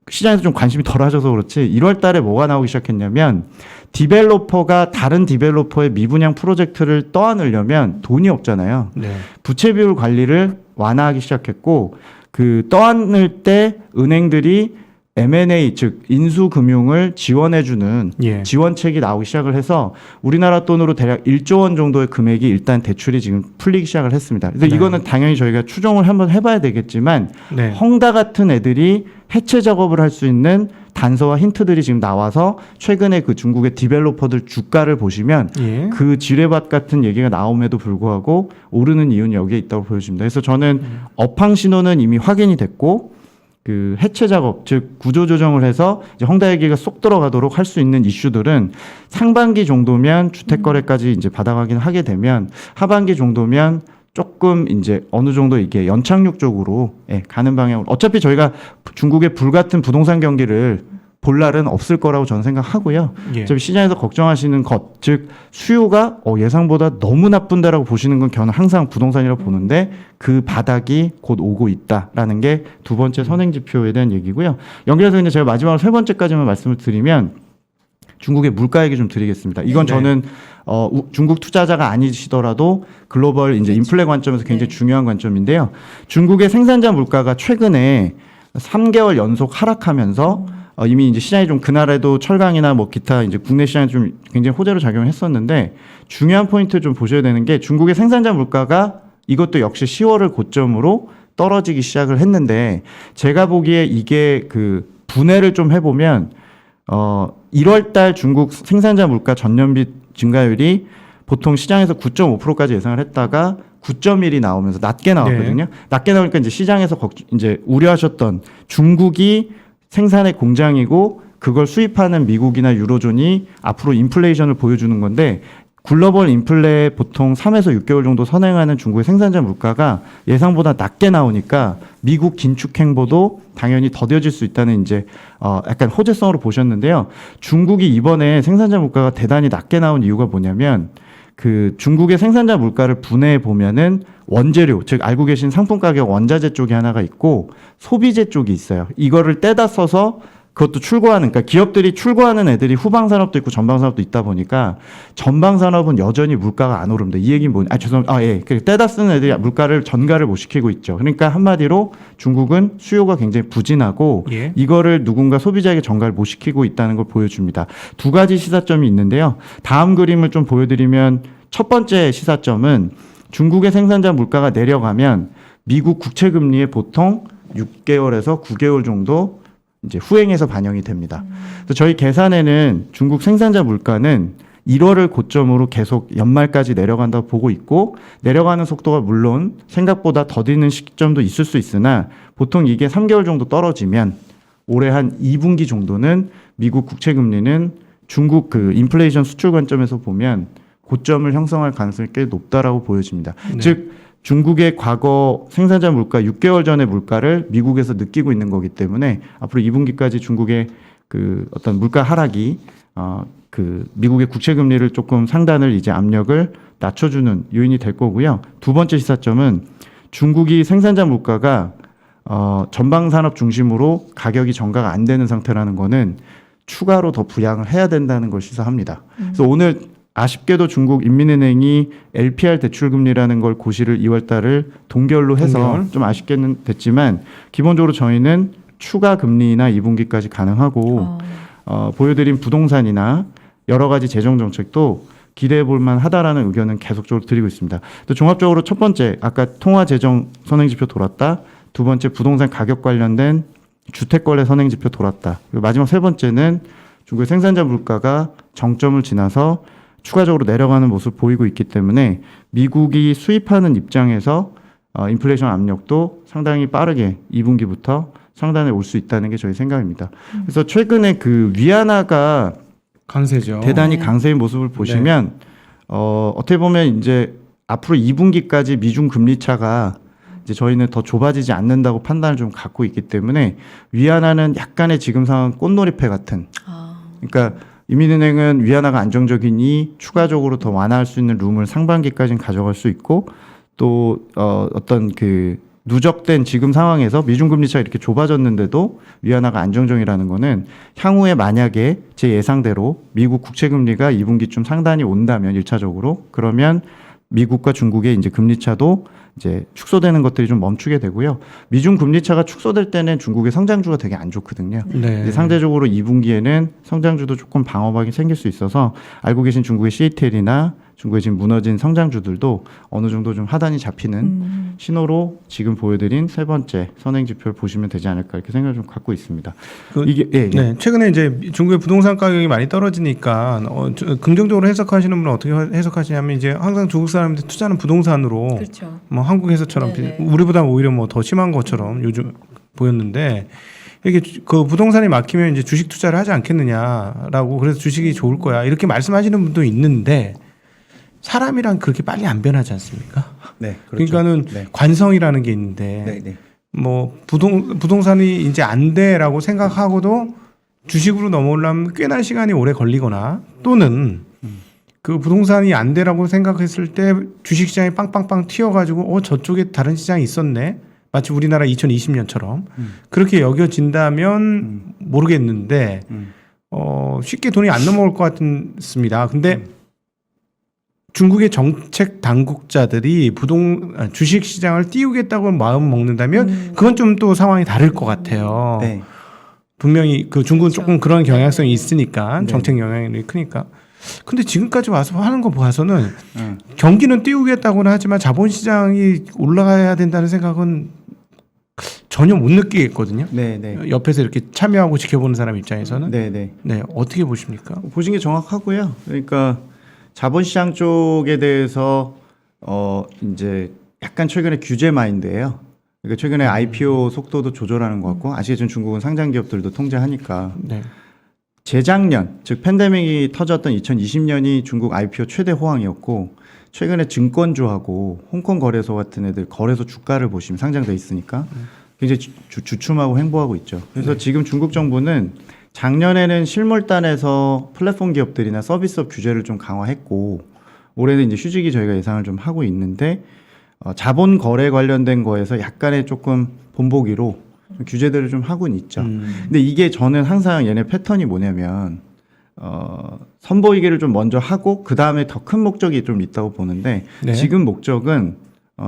[SPEAKER 3] 시장에서 좀 관심이 덜하셔서 그렇지 1월 달에 뭐가 나오기 시작했냐면 디벨로퍼가 다른 디벨로퍼의 미분양 프로젝트를 떠안으려면 돈이 없잖아요.
[SPEAKER 2] 네.
[SPEAKER 3] 부채 비율 관리를 완화하기 시작했고 그 떠안을 때 은행들이 M&A 즉 인수금융을 지원해주는
[SPEAKER 2] 예.
[SPEAKER 3] 지원책이 나오기 시작을 해서 우리나라 돈으로 대략 1조 원 정도의 금액이 일단 대출이 지금 풀리기 시작을 했습니다. 그래서
[SPEAKER 2] 네.
[SPEAKER 3] 이거는 당연히 저희가 추정을 한번 해봐야 되겠지만
[SPEAKER 2] 네.
[SPEAKER 3] 헝다 같은 애들이 해체 작업을 할 수 있는 단서와 힌트들이 지금 나와서 최근에 그 중국의 디벨로퍼들 주가를 보시면
[SPEAKER 2] 예.
[SPEAKER 3] 그 지뢰밭 같은 얘기가 나옴에도 불구하고 오르는 이유는 여기에 있다고 보여집니다. 그래서 저는 업황 신호는 이미 확인이 됐고 그 해체 작업, 즉 구조 조정을 해서 이제 헝다얘기가 쏙 들어가도록 할 수 있는 이슈들은 상반기 정도면 주택 거래까지 이제 받아 확인하게 되면 하반기 정도면 조금 이제 어느 정도 이게 연착륙 쪽으로 가는 방향으로 어차피 저희가 중국의 불같은 부동산 경기를 볼 날은 없을 거라고 저는 생각하고요.
[SPEAKER 2] 예.
[SPEAKER 3] 어차피 시장에서 걱정하시는 것, 즉 수요가 예상보다 너무 나쁜다라고 보시는 건 저는 항상 부동산이라고 보는데 그 바닥이 곧 오고 있다라는 게 두 번째 선행 지표에 대한 얘기고요. 연결해서 이제 제가 마지막으로 세 번째까지만 말씀을 드리면 중국의 물가 얘기 좀 드리겠습니다. 이건
[SPEAKER 2] 네.
[SPEAKER 3] 저는 중국 투자자가 아니시더라도 글로벌 이제 인플레 관점에서 굉장히 중요한 관점인데요. 중국의 생산자 물가가 최근에 3개월 연속 하락하면서 이미 이제 시장이 좀 그날에도 철강이나 뭐 기타 이제 국내 시장이 좀 굉장히 호재로 작용했었는데 중요한 포인트 좀 보셔야 되는 게 중국의 생산자 물가가 이것도 역시 10월을 고점으로 떨어지기 시작을 했는데 제가 보기에 이게 그 분해를 좀 해보면 1월 달 중국 생산자 물가 전년비 증가율이 보통 시장에서 9.5%까지 예상을 했다가 9.1이 나오면서 낮게 나왔거든요.
[SPEAKER 2] 네.
[SPEAKER 3] 낮게 나오니까 이제 시장에서 이제 우려하셨던 중국이 생산의 공장이고 그걸 수입하는 미국이나 유로존이 앞으로 인플레이션을 보여주는 건데 글로벌 인플레 보통 3에서 6개월 정도 선행하는 중국의 생산자 물가가 예상보다 낮게 나오니까 미국 긴축 행보도 당연히 더뎌질 수 있다는 이제 약간 호재성으로 보셨는데요. 중국이 이번에 생산자 물가가 대단히 낮게 나온 이유가 뭐냐면 그 중국의 생산자 물가를 분해해 보면은 원재료, 즉 알고 계신 상품 가격 원자재 쪽이 하나가 있고 소비재 쪽이 있어요. 이거를 떼다 써서 그것도 출고하는, 그러니까 기업들이 출고하는 애들이 후방산업도 있고 전방산업도 있다 보니까 전방산업은 여전히 물가가 안 오릅니다. 이 얘기는 뭐냐? 죄송합니다. 예. 떼다 쓰는 애들이 물가를 전가를 못 시키고 있죠. 그러니까 한마디로 중국은 수요가 굉장히 부진하고
[SPEAKER 2] 예.
[SPEAKER 3] 이거를 누군가 소비자에게 전가를 못 시키고 있다는 걸 보여줍니다. 두 가지 시사점이 있는데요. 다음 그림을 좀 보여드리면 첫 번째 시사점은 중국의 생산자 물가가 내려가면 미국 국채 금리에 보통 6개월에서 9개월 정도 이제 후행해서 반영이 됩니다. 그래서 저희 계산에는 중국 생산자 물가는 1월을 고점으로 계속 연말까지 내려간다고 보고 있고 내려가는 속도가 물론 생각보다 더디는 시점도 있을 수 있으나 보통 이게 3개월 정도 떨어지면 올해 한 2분기 정도는 미국 국채 금리는 중국 그 인플레이션 수출 관점에서 보면 고점을 형성할 가능성이 꽤 높다라고 보여집니다.
[SPEAKER 2] 네.
[SPEAKER 3] 즉 중국의 과거 생산자 물가 6개월 전의 물가를 미국에서 느끼고 있는 거기 때문에 앞으로 2분기까지 중국의 그 어떤 물가 하락이 그 미국의 국채 금리를 조금 상단을 이제 압력을 낮춰주는 요인이 될 거고요. 두 번째 시사점은 중국이 생산자 물가가 전방 산업 중심으로 가격이 전가가 안 되는 상태라는 거는 추가로 더 부양을 해야 된다는 걸 시사합니다. 그래서 오늘 아쉽게도 중국 인민은행이 LPR 대출금리라는 걸 고시를 2월 달을 동결로 해서 좀 아쉽게는 됐지만 기본적으로 저희는 추가 금리나 2분기까지 가능하고 보여드린 부동산이나 여러 가지 재정 정책도 기대해 볼 만하다라는 의견은 계속적으로 드리고 있습니다. 또 종합적으로 첫 번째 아까 통화 재정 선행지표 돌았다. 두 번째 부동산 가격 관련된 주택거래 선행지표 돌았다. 그리고 마지막 세 번째는 중국의 생산자 물가가 정점을 지나서 추가적으로 내려가는 모습을 보이고 있기 때문에 미국이 수입하는 입장에서 인플레이션 압력도 상당히 빠르게 2분기부터 상단에 올 수 있다는 게 저희 생각입니다. 그래서 최근에 그 위안화가
[SPEAKER 2] 강세죠.
[SPEAKER 3] 대단히 강세의 모습을 보시면 어떻게 보면 이제 앞으로 2분기까지 미중 금리 차가 이제 저희는 더 좁아지지 않는다고 판단을 좀 갖고 있기 때문에 위안화는 약간의 지금 상황 꽃놀이패 같은. 그러니까 인민은행은 위안화가 안정적이니 추가적으로 더 완화할 수 있는 룸을 상반기까지는 가져갈 수 있고 또 어떤 그 누적된 지금 상황에서 미중 금리 차가 이렇게 좁아졌는데도 위안화가 안정적이라는 거는 향후에 만약에 제 예상대로 미국 국채 금리가 2분기쯤 상단이 온다면 1차적으로 그러면 미국과 중국의 이제 금리 차도 이제 축소되는 것들이 좀 멈추게 되고요. 미중 금리 차가 축소될 때는 중국의 성장주가 되게 안 좋거든요.
[SPEAKER 2] 네.
[SPEAKER 3] 상대적으로 2분기에는 성장주도 조금 방어막이 생길 수 있어서 알고 계신 중국의 CATL이나 중국의 지금 무너진 성장주들도 어느 정도 좀 하단이 잡히는 신호로 지금 보여드린 세 번째 선행 지표를 보시면 되지 않을까 이렇게 생각을 좀 갖고 있습니다.
[SPEAKER 2] 네, 최근에 이제 중국의 부동산 가격이 많이 떨어지니까 긍정적으로 해석하시는 분은 어떻게 해석하시냐면 이제 항상 중국 사람들 투자는 부동산으로
[SPEAKER 1] 그렇죠.
[SPEAKER 2] 뭐 한국에서처럼
[SPEAKER 1] 네네.
[SPEAKER 2] 우리보다 오히려 뭐 더 심한 것처럼 요즘 보였는데 이게 그 부동산이 막히면 이제 주식 투자를 하지 않겠느냐라고 그래서 주식이 좋을 거야 이렇게 말씀하시는 분도 있는데 사람이란 그렇게 빨리 안 변하지 않습니까?
[SPEAKER 3] 네, 그렇죠.
[SPEAKER 2] 그러니까는
[SPEAKER 3] 네.
[SPEAKER 2] 관성이라는 게 있는데
[SPEAKER 3] 네, 네.
[SPEAKER 2] 뭐 부동산이 이제 안 돼라고 생각하고도 주식으로 넘어오려면 꽤나 시간이 오래 걸리거나 또는 그 부동산이 안 돼라고 생각했을 때 주식시장이 빵빵빵 튀어가지고 저쪽에 다른 시장이 있었네 마치 우리나라 2020년처럼 그렇게 여겨진다면 모르겠는데 쉽게 돈이 안 넘어올 것 같습니다. 근데 중국의 정책 당국자들이 주식 시장을 띄우겠다고 마음 먹는다면 그건 좀 또 상황이 다를 것 같아요.
[SPEAKER 3] 네.
[SPEAKER 2] 분명히 그 중국은
[SPEAKER 1] 그렇죠.
[SPEAKER 2] 조금 그런 경향성이 있으니까
[SPEAKER 3] 네.
[SPEAKER 2] 정책 영향이 크니까. 근데 지금까지 와서 하는 거 봐서는 경기는 띄우겠다고는 하지만 자본시장이 올라가야 된다는 생각은 전혀 못 느끼겠거든요.
[SPEAKER 3] 네, 네.
[SPEAKER 2] 옆에서 이렇게 참여하고 지켜보는 사람 입장에서는
[SPEAKER 3] 네, 네.
[SPEAKER 2] 네 어떻게 보십니까?
[SPEAKER 3] 보신 게 정확하고요. 그러니까 자본시장 쪽에 대해서 이제 약간 최근에 규제 마인드예요. 그러니까 최근에 IPO 속도도 조절하는 것 같고 아시겠지만 중국은 상장 기업들도 통제하니까
[SPEAKER 2] 네.
[SPEAKER 3] 재작년 즉 팬데믹이 터졌던 2020년이 중국 IPO 최대 호황이었고 최근에 증권주하고 홍콩 거래소 같은 애들 거래소 주가를 보시면 상장돼 있으니까 굉장히 주춤하고 횡보하고 있죠. 그래서 지금 중국 정부는 작년에는 실물단에서 플랫폼 기업들이나 서비스업 규제를 좀 강화했고 올해는 이제 휴지기 저희가 예상을 좀 하고 있는데 자본 거래 관련된 거에서 약간의 조금 본보기로 규제들을 좀 하고는 있죠. 근데 이게 저는 항상 얘네 패턴이 뭐냐면 선보이기를 좀 먼저 하고 그 다음에 더 큰 목적이 좀 있다고 보는데
[SPEAKER 2] 네.
[SPEAKER 3] 지금 목적은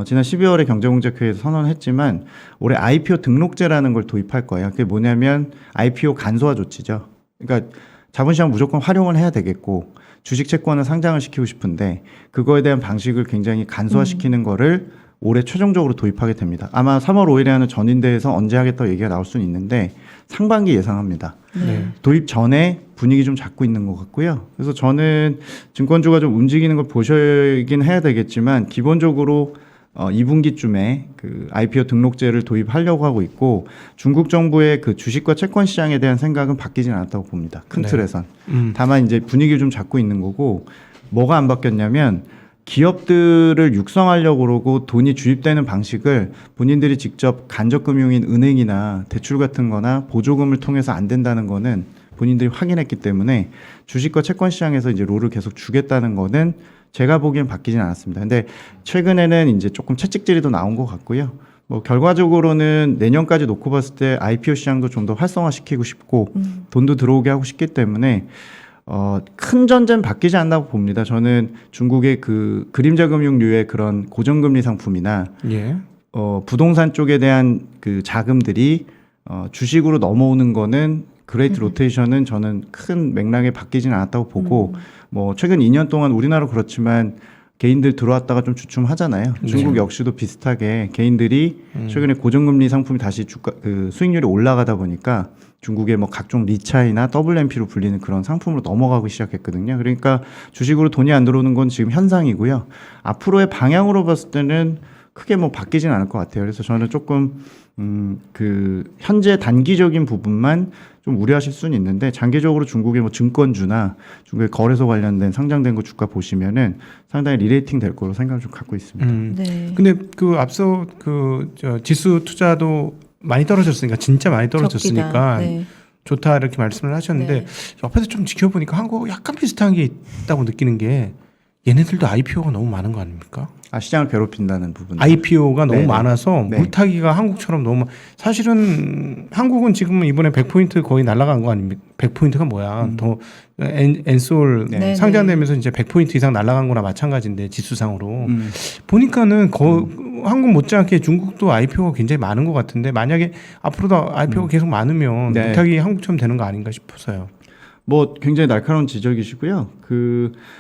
[SPEAKER 3] 지난 12월에 경제공작회의에서 선언했지만 올해 IPO 등록제라는 걸 도입할 거예요. 그게 뭐냐면 IPO 간소화 조치죠. 그러니까 자본시장 무조건 활용을 해야 되겠고 주식 채권을 상장을 시키고 싶은데 그거에 대한 방식을 굉장히 간소화시키는 거를 올해 최종적으로 도입하게 됩니다. 아마 3월 5일에 하는 전인대에서 언제 하겠다고 얘기가 나올 수는 있는데 상반기 예상합니다.
[SPEAKER 2] 네.
[SPEAKER 3] 도입 전에 분위기 좀 잡고 있는 것 같고요. 그래서 저는 증권주가 좀 움직이는 걸 보셔야긴 해야 되겠지만 기본적으로 2분기쯤에 그 IPO 등록제를 도입하려고 하고 있고 중국 정부의 그 주식과 채권 시장에 대한 생각은 바뀌진 않았다고 봅니다. 큰
[SPEAKER 2] 네.
[SPEAKER 3] 틀에선. 다만 이제 분위기를 좀 잡고 있는 거고 뭐가 안 바뀌었냐면 기업들을 육성하려고 그러고 돈이 주입되는 방식을 본인들이 직접 간접금융인 은행이나 대출 같은 거나 보조금을 통해서 안 된다는 거는 본인들이 확인했기 때문에 주식과 채권 시장에서 이제 롤을 계속 주겠다는 거는 제가 보기엔 바뀌진 않았습니다. 근데 최근에는 이제 조금 채찍질이 더 나온 것 같고요. 뭐 결과적으로는 내년까지 놓고 봤을 때 IPO 시장도 좀 더 활성화시키고 싶고 돈도 들어오게 하고 싶기 때문에 큰 전제는 바뀌지 않다고 봅니다. 저는 중국의 그 그림자 금융류의 그런 고정금리 상품이나
[SPEAKER 2] 예.
[SPEAKER 3] 부동산 쪽에 대한 그 자금들이 주식으로 넘어오는 거는 그레이트 로테이션은 저는 큰 맥락에 바뀌지는 않았다고 보고 뭐 최근 2년 동안 우리나라 그렇지만 개인들 들어왔다가 좀 주춤하잖아요. 중국 역시도 비슷하게 개인들이 최근에 고정금리 상품이 다시 주가 그 수익률이 올라가다 보니까 중국의 뭐 각종 리차이나 WMP로 불리는 그런 상품으로 넘어가고 시작했거든요. 그러니까 주식으로 돈이 안 들어오는 건 지금 현상이고요. 앞으로의 방향으로 봤을 때는 크게 뭐 바뀌진 않을 것 같아요. 그래서 저는 조금 그 현재 단기적인 부분만 좀 우려하실 수는 있는데 장기적으로 중국의 뭐 증권주나 중국의 거래소 관련된 상장된 거 주가 보시면은 상당히 리레이팅 될 거로 생각을 좀 갖고 있습니다.
[SPEAKER 1] 네.
[SPEAKER 2] 근데 그 앞서 저 지수 투자도 많이 떨어졌으니까 진짜 많이 떨어졌으니까
[SPEAKER 1] 적기다. 네.
[SPEAKER 2] 좋다 이렇게 말씀을 하셨는데
[SPEAKER 1] 네.
[SPEAKER 2] 옆에서 좀 지켜보니까 한국 약간 비슷한 게 있다고 느끼는 게 얘네들도 IPO가 너무 많은 거 아닙니까?
[SPEAKER 3] 시장을 괴롭힌다는 부분.
[SPEAKER 2] IPO가 너무
[SPEAKER 3] 네네.
[SPEAKER 2] 많아서
[SPEAKER 3] 네.
[SPEAKER 2] 물타기가 한국처럼 너무 사실은 한국은 지금 이번에 100포인트 거의 날아간 거 아닙니까? 100포인트가 뭐야? 더 엔솔
[SPEAKER 1] 네.
[SPEAKER 2] 상장되면서 이제 100포인트 이상 날아간 거나 마찬가지인데 지수상으로
[SPEAKER 3] 음.
[SPEAKER 2] 보니까는 한국 못지않게 중국도 IPO가 굉장히 많은 것 같은데 만약에 앞으로도 IPO가 계속 많으면
[SPEAKER 3] 네.
[SPEAKER 2] 물타기 한국처럼 되는 거 아닌가 싶어서요.
[SPEAKER 3] 뭐 굉장히 날카로운 지적이시고요.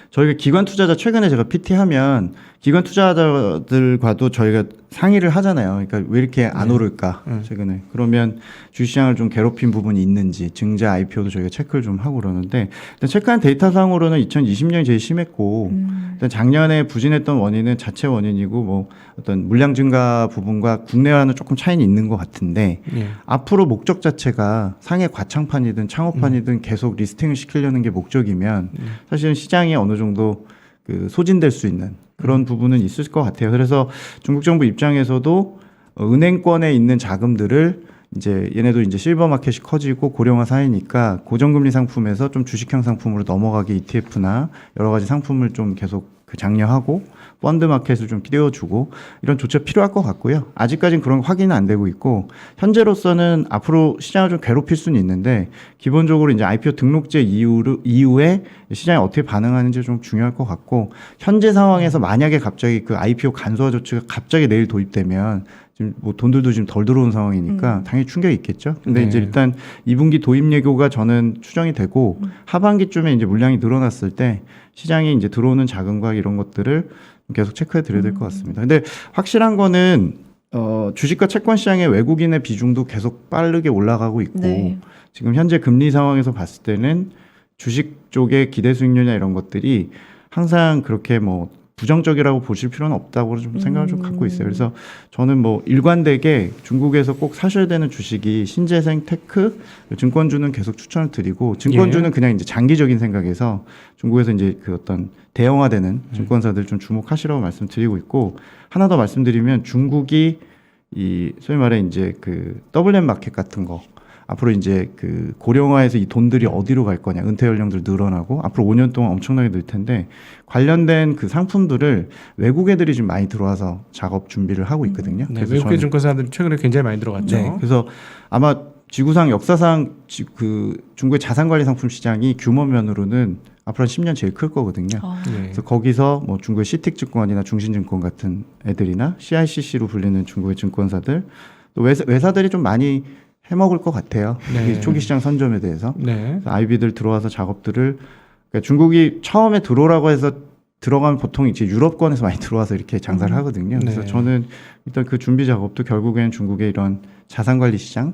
[SPEAKER 3] 저희가 기관 투자자 최근에 제가 PT하면 기관 투자자들과도 저희가 상의를 하잖아요. 그러니까 왜 이렇게 안 오를까 최근에. 그러면 주식시장을 좀 괴롭힌 부분이 있는지 증자 IPO도 저희가 체크를 좀 하고 그러는데 일단 체크한 데이터상으로는 2020년이 제일 심했고 일단 작년에 부진했던 원인은 자체 원인이고 뭐 어떤 물량 증가 부분과 국내와는 조금 차이는 있는 것 같은데
[SPEAKER 2] 예.
[SPEAKER 3] 앞으로 목적 자체가 상해 과창판이든 창업판이든 계속 리스팅을 시키려는 게 목적이면 사실은 시장이 어느 정도 소진될 수 있는 그런 부분은 있을 것 같아요. 그래서 중국 정부 입장에서도 은행권에 있는 자금들을 이제 얘네도 이제 실버 마켓이 커지고 고령화 사회니까 고정금리 상품에서 좀 주식형 상품으로 넘어가게 ETF나 여러 가지 상품을 좀 계속 장려하고 펀드 마켓을 좀 띄워주고 이런 조치가 필요할 것 같고요. 아직까지는 그런 확인은 안 되고 있고 현재로서는 앞으로 시장을 좀 괴롭힐 수는 있는데 기본적으로 이제 IPO 등록제 이후에 시장이 어떻게 반응하는지 좀 중요할 것 같고 현재 상황에서 만약에 갑자기 그 IPO 간소화 조치가 갑자기 내일 도입되면 지금 뭐 돈들도 지금 덜 들어온 상황이니까 당연히 충격이 있겠죠. 근데
[SPEAKER 2] 네.
[SPEAKER 3] 이제 일단 2분기 도입 예고가 저는 추정이 되고 하반기쯤에 이제 물량이 늘어났을 때 시장이 이제 들어오는 자금과 이런 것들을 계속 체크해 드려야 될 것 같습니다. 근데 확실한 거는 주식과 채권 시장의 외국인의 비중도 계속 빠르게 올라가고 있고
[SPEAKER 1] 네.
[SPEAKER 3] 지금 현재 금리 상황에서 봤을 때는 주식 쪽의 기대 수익률이나 이런 것들이 항상 그렇게 뭐 부정적이라고 보실 필요는 없다고 좀 생각을 좀 갖고 있어요. 그래서 저는 뭐 일관되게 중국에서 꼭 사셔야 되는 주식이 신재생, 테크, 증권주는 계속 추천을 드리고 증권주는 그냥 이제 장기적인 생각에서 중국에서 이제 그 어떤 대형화되는 증권사들 좀 주목하시라고 말씀드리고 있고 하나 더 말씀드리면 중국이 이 소위 말해 이제 그 WM 마켓 같은 거 앞으로 이제 그 고령화에서 이 돈들이 어디로 갈 거냐, 은퇴 연령들 늘어나고 앞으로 5년 동안 엄청나게 늘 텐데 관련된 그 상품들을 외국 애들이 지금 많이 들어와서 작업 준비를 하고 있거든요.
[SPEAKER 2] 네,
[SPEAKER 3] 그래서
[SPEAKER 2] 외국계 증권사들이 최근에 굉장히 많이 들어갔죠.
[SPEAKER 3] 네, 그래서 아마 지구상 역사상 그 중국의 자산관리 상품 시장이 규모면으로는 앞으로 한 10년 제일 클 거거든요.
[SPEAKER 2] 네.
[SPEAKER 3] 그래서 거기서 뭐 중국의 시틱증권이나 중신증권 같은 애들이나 CICC로 불리는 중국의 증권사들 또 외사들이 좀 많이 해먹을 것 같아요.
[SPEAKER 2] 네.
[SPEAKER 3] 이 초기 시장 선점에 대해서.
[SPEAKER 2] 네.
[SPEAKER 3] IB들 들어와서 작업들을 그러니까 중국이 처음에 들어오라고 해서 들어가면 보통 이제 유럽권에서 많이 들어와서 이렇게 장사를 하거든요. 그래서
[SPEAKER 2] 네.
[SPEAKER 3] 저는 일단 그 준비 작업도 결국에는 중국의 이런 자산관리 시장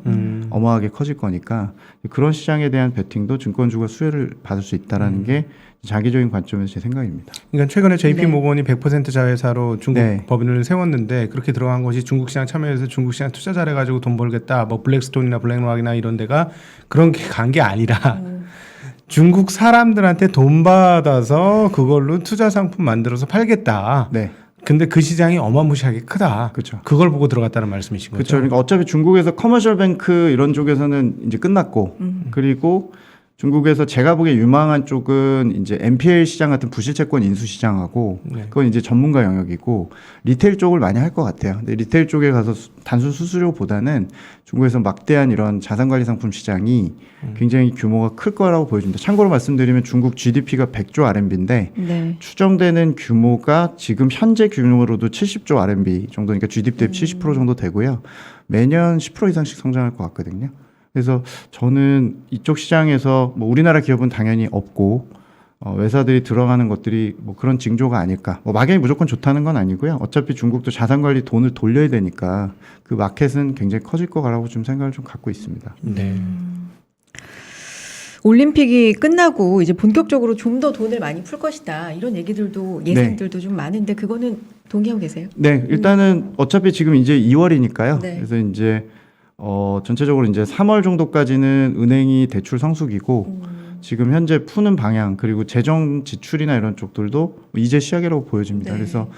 [SPEAKER 3] 어마하게 커질 거니까 그런 시장에 대한 베팅도 증권주가 수혜를 받을 수 있다라는 게 장기적인 관점에서 제 생각입니다.
[SPEAKER 2] 그러니까 최근에 JP
[SPEAKER 1] 네.
[SPEAKER 2] 모건이 100% 자회사로 중국
[SPEAKER 3] 네.
[SPEAKER 2] 법인을 세웠는데 그렇게 들어간 것이 중국 시장 참여해서 중국 시장 투자 잘해가지고 돈 벌겠다. 뭐 블랙스톤이나 블랙락이나 이런 데가 그런 게 간 게 아니라 중국 사람들한테 돈 받아서 그걸로 투자 상품 만들어서 팔겠다.
[SPEAKER 3] 네.
[SPEAKER 2] 근데 그 시장이 어마무시하게 크다.
[SPEAKER 3] 그렇죠.
[SPEAKER 2] 그걸 보고 들어갔다는 말씀이신 거죠.
[SPEAKER 3] 그렇죠. 그러니까 어차피 중국에서 커머셜 뱅크 이런 쪽에서는 이제 끝났고 그리고 중국에서 제가 보기에 유망한 쪽은 이제 NPL 시장 같은 부실채권 인수 시장하고
[SPEAKER 2] 네.
[SPEAKER 3] 그건 이제 전문가 영역이고 리테일 쪽을 많이 할 것 같아요. 근데 리테일 쪽에 가서 단순 수수료보다는 중국에서 막대한 이런 자산관리 상품 시장이 굉장히 규모가 클 거라고 보여집니다. 참고로 말씀드리면 중국 GDP가 100조 RMB인데
[SPEAKER 1] 네.
[SPEAKER 3] 추정되는 규모가 지금 현재 규모로도 70조 RMB 정도니까 GDP 대비 70% 정도 되고요. 매년 10% 이상씩 성장할 것 같거든요. 그래서 저는 이쪽 시장에서 뭐 우리나라 기업은 당연히 없고 외사들이 들어가는 것들이 뭐 그런 징조가 아닐까. 뭐 막연히 무조건 좋다는 건 아니고요. 어차피 중국도 자산관리 돈을 돌려야 되니까 그 마켓은 굉장히 커질 거라고 좀 생각을 좀 갖고 있습니다.
[SPEAKER 2] 네.
[SPEAKER 1] 올림픽이 끝나고 이제 본격적으로 좀 더 돈을 많이 풀 것이다. 이런 얘기들도 예상들도 좀 많은데 그거는 동의하고 계세요?
[SPEAKER 3] 네, 일단은 어차피 지금 이제 2월이니까요.
[SPEAKER 1] 네.
[SPEAKER 3] 그래서 이제 전체적으로 이제 3월 정도까지는 은행이 대출 성수기고 지금 현재 푸는 방향 그리고 재정 지출이나 이런 쪽들도 이제 시작이라고 보여집니다.
[SPEAKER 1] 네.
[SPEAKER 3] 그래서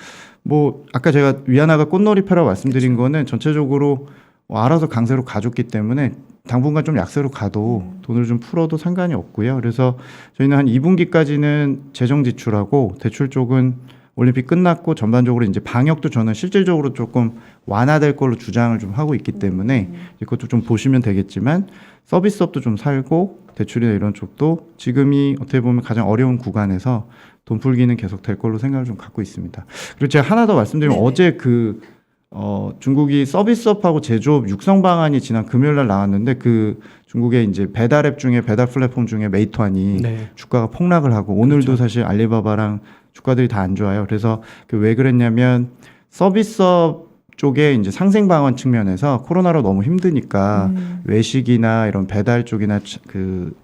[SPEAKER 3] 뭐 아까 제가 위안화가 꽃놀이패라고 말씀드린 거는 전체적으로 알아서 강세로 가줬기 때문에 당분간 좀 약세로 가도 돈을 좀 풀어도 상관이 없고요. 그래서 저희는 한 2분기까지는 재정 지출하고 대출 쪽은 올림픽 끝났고 전반적으로 이제 방역도 저는 실질적으로 조금 완화될 걸로 주장을 좀 하고 있기 때문에 이것도 좀 보시면 되겠지만 서비스업도 좀 살고 대출이나 이런 쪽도 지금이 어떻게 보면 가장 어려운 구간에서 돈 풀기는 계속 될 걸로 생각을 좀 갖고 있습니다. 그리고 제가 하나 더 말씀드리면
[SPEAKER 1] 네네.
[SPEAKER 3] 어제 중국이 서비스업하고 제조업 육성 방안이 지난 금요일 날 나왔는데 그 중국의 이제 배달 앱 중에 배달 플랫폼 중에 메이투안이
[SPEAKER 2] 네.
[SPEAKER 3] 주가가 폭락을 하고 오늘도
[SPEAKER 2] 그렇죠.
[SPEAKER 3] 사실 알리바바랑 주가들이 다 안 좋아요. 그래서 왜 그랬냐면 서비스업 쪽에 이제 상생 방안 측면에서 코로나로 너무 힘드니까 외식이나 이런 배달 쪽이나 그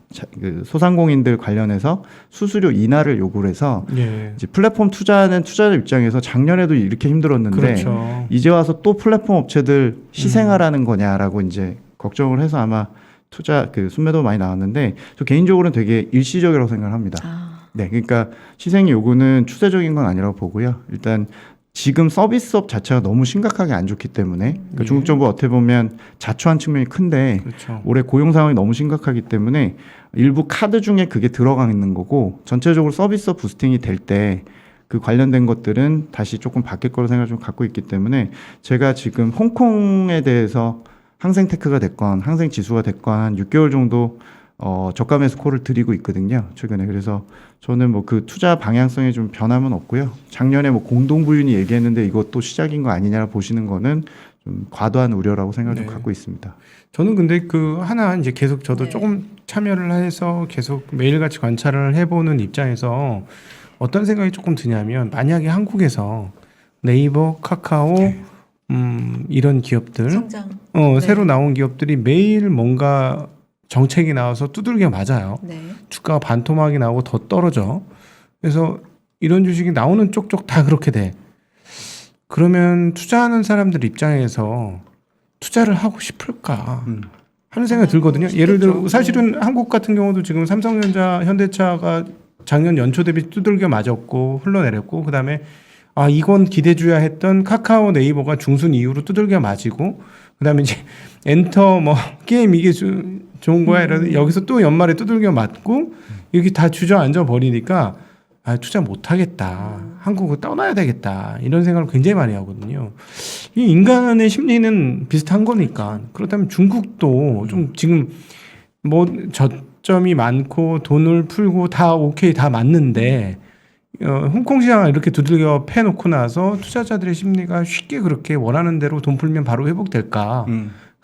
[SPEAKER 3] 소상공인들 관련해서 수수료 인하를 요구를 해서
[SPEAKER 2] 예.
[SPEAKER 3] 이제 플랫폼 투자하는 투자자 입장에서 작년에도 이렇게 힘들었는데
[SPEAKER 2] 그렇죠.
[SPEAKER 3] 이제 와서 또 플랫폼 업체들 희생하라는 거냐라고 이제 걱정을 해서 아마 투자 그 순매도 많이 나왔는데 저 개인적으로는 되게 일시적이라고 생각을 합니다. 네, 그러니까 시생 요구는 추세적인 건 아니라고 보고요. 일단 지금 서비스업 자체가 너무 심각하게 안 좋기 때문에 그러니까
[SPEAKER 2] 예.
[SPEAKER 3] 중국 정부 어떻게 보면 자초한 측면이 큰데
[SPEAKER 2] 그렇죠.
[SPEAKER 3] 올해 고용 상황이 너무 심각하기 때문에 일부 카드 중에 그게 들어가 있는 거고 전체적으로 서비스업 부스팅이 될 때 그 관련된 것들은 다시 조금 바뀔 거로 생각을 좀 갖고 있기 때문에 제가 지금 홍콩에 대해서 항생테크가 됐건 항생지수가 됐건 한 6개월 정도 저가 매수 콜을 드리고 있거든요. 최근에. 그래서 저는 뭐 그 투자 방향성에 좀 변함은 없고요. 작년에 뭐 공동부윤이 얘기했는데 이것도 시작인 거 아니냐고 보시는 거는 좀 과도한 우려라고 생각을 좀
[SPEAKER 2] 네.
[SPEAKER 3] 갖고 있습니다.
[SPEAKER 2] 저는 근데 그 하나 이제 계속 저도
[SPEAKER 1] 네.
[SPEAKER 2] 조금 참여를 해서 계속 매일같이 관찰을 해보는 입장에서 어떤 생각이 조금 드냐면 만약에 한국에서 네이버, 카카오 이런 기업들
[SPEAKER 1] 성장.
[SPEAKER 2] 새로 나온 기업들이 매일 뭔가 정책이 나와서 두들겨 맞아요.
[SPEAKER 1] 네.
[SPEAKER 2] 주가가 반토막이 나오고 더 떨어져. 그래서 이런 주식이 나오는 쪽쪽 다 그렇게 돼. 그러면 투자하는 사람들 입장에서 투자를 하고 싶을까 하는 생각이 들거든요. 예를 들어 사실은 한국 같은 경우도 지금 삼성전자, 현대차가 작년 연초 대비 두들겨 맞았고 흘러내렸고 그다음에 아 이건 기대주야 했던 카카오, 네이버가 중순 이후로 두들겨 맞이고 그다음에 이제 엔터 뭐 게임 이게 좋은 거야 이러면 여기서 또 연말에 두들겨 맞고 여기 다 주저앉아 버리니까 아 투자 못 하겠다. 한국을 떠나야 되겠다. 이런 생각을 굉장히 많이 하거든요. 이 인간의 심리는 비슷한 거니까. 그렇다면 중국도 좀 지금 뭐 저점이 많고 돈을 풀고 다 오케이 다 맞는데 홍콩 시장을 이렇게 두들겨 패놓고 나서 투자자들의 심리가 쉽게 그렇게 원하는 대로 돈 풀면 바로 회복될까